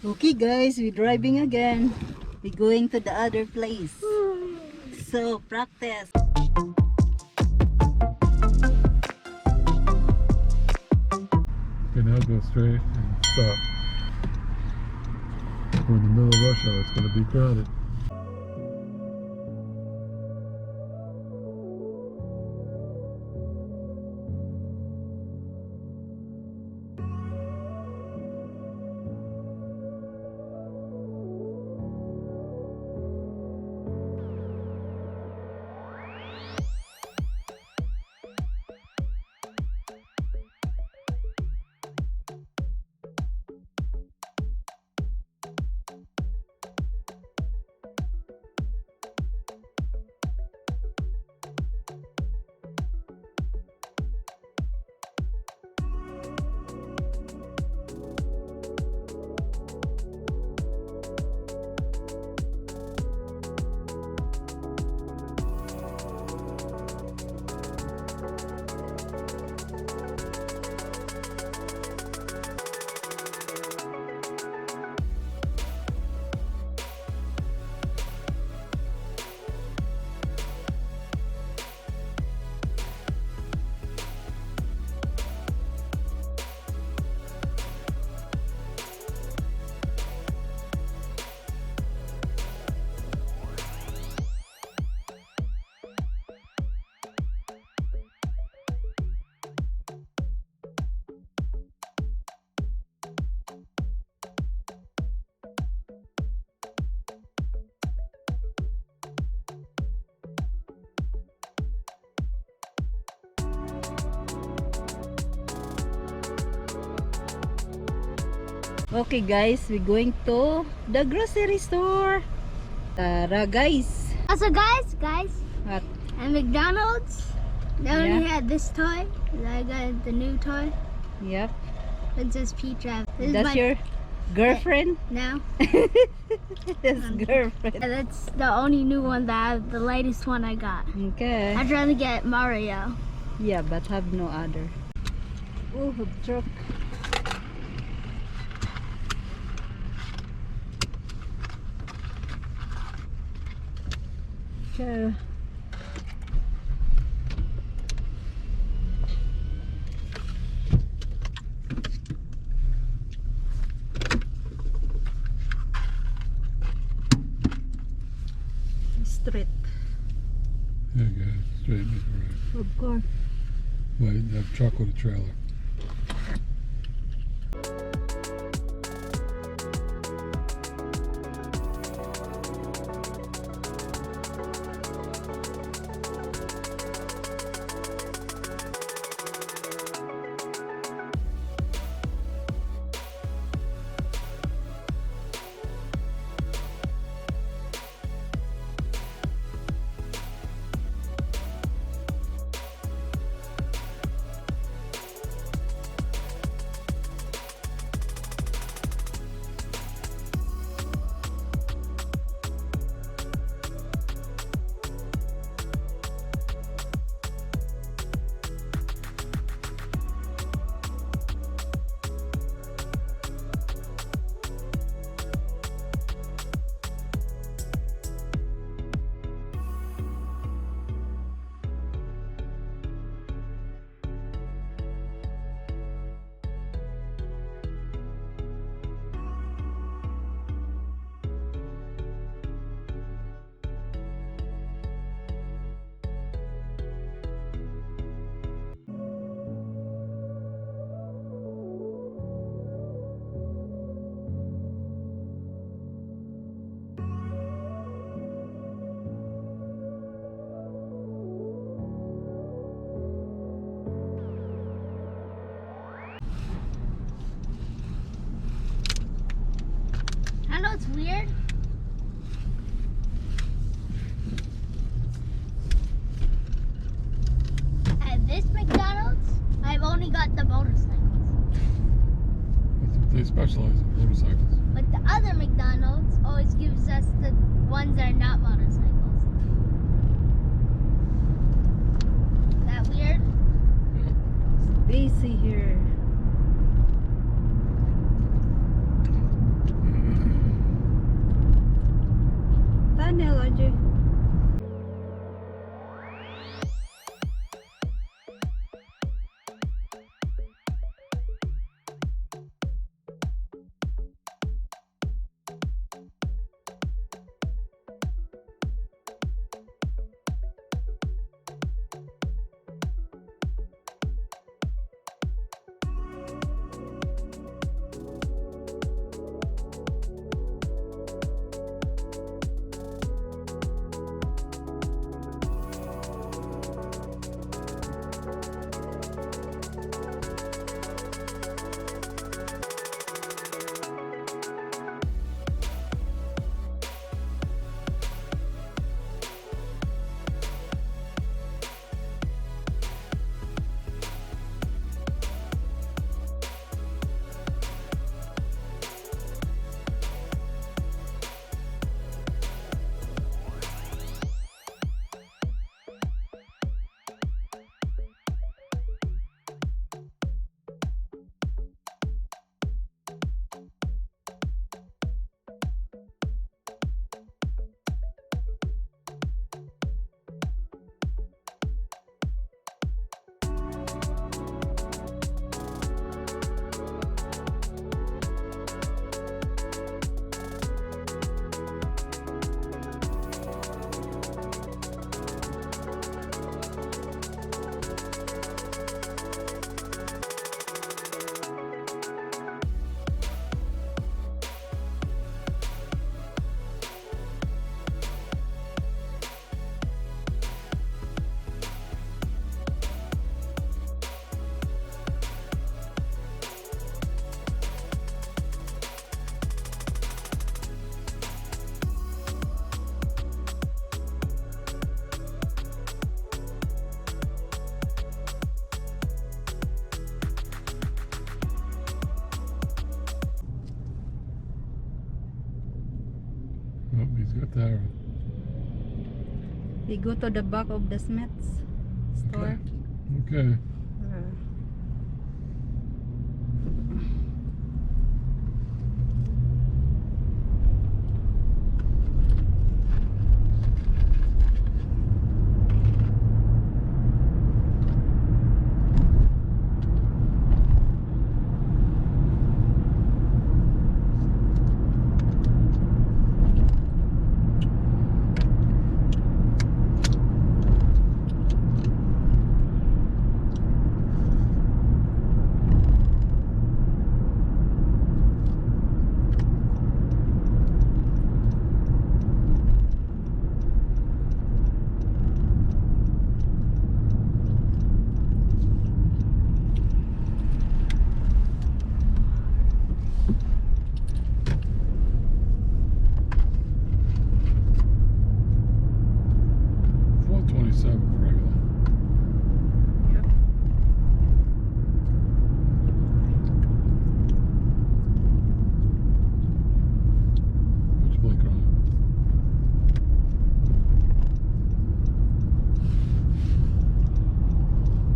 Okay guys, we're driving again. We're going to the other place. So, practice. Okay, now go straight and stop. We're in the middle of rush hour. It's going to be crowded. Okay guys, we're going to the grocery store. Tara guys. Also guys, What? at McDonald's, they only Yeah. had this toy. I got the new toy. Yep. It says P-Trap. This is That's your girlfriend? now. His girlfriend. That's the only new one the latest one I got. Okay. I'd rather get Mario. Yeah, but have no other. Oh, truck. Okay. Straight. Yeah, go ahead. Straight and make it right. Of course. Wait, that truck with a trailer. I know it's weird. At this McDonald's, I've only got the motorcycles. They specialize in motorcycles. But the other McDonald's always gives us the ones that are not motorcycles. Is that weird? Busy here. Yeah. Jay. Oh, he's got the arrow. We go to the back of the Smith's store. Okay.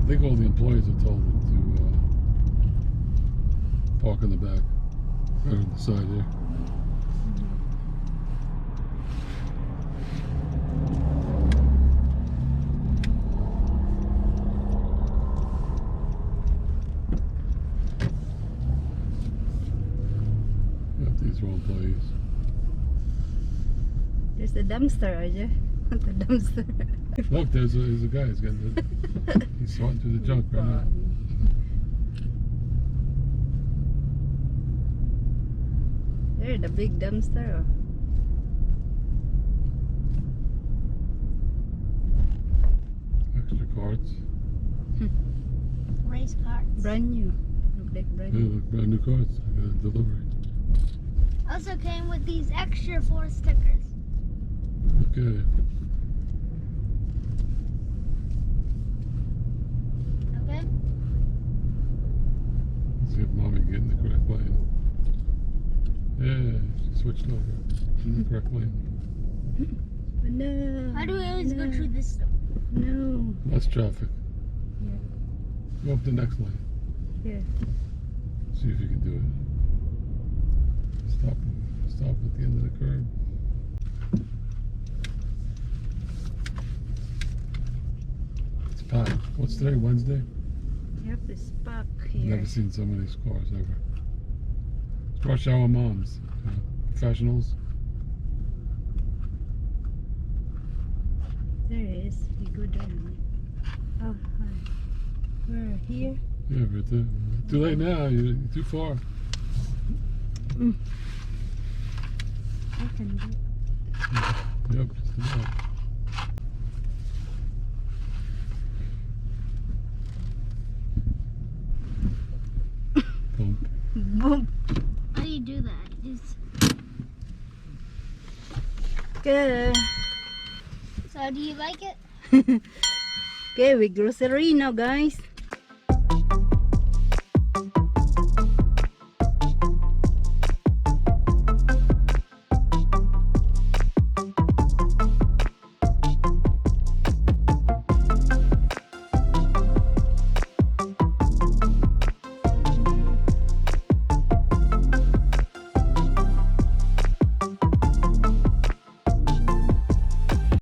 I think all the employees are told to park in the back, right on the side here. Yep, these are all employees. There's the dumpster, Ajay. The dumpster. Look, there's a guy. He's sorting through the junk right now. There, the big dumpster. Extra carts. Race cars. Brand new. Look like brand Yeah, new. look, brand new carts. I got a delivery. Also came with these extra 4 stickers. Okay. Okay? Let's see if mommy can get in the correct lane. Yeah, she switched over. In the correct lane. No. Why do we always go no, through this stuff? No. Less traffic. Yeah. Go up the next lane. Yeah. See if you can do it. Stop at the end of the curb. What's today? Wednesday? Yep, it's packed I've here. never seen so many cars ever. It's rush hour moms, professionals. There it is. We go down. Oh, hi. We're here. Yeah, right there. Too late now. You're too far. I can do. Yep, just about. Bump. Boom. How do you do that? Just... Okay. So do you like it? Okay, we grocery now, guys.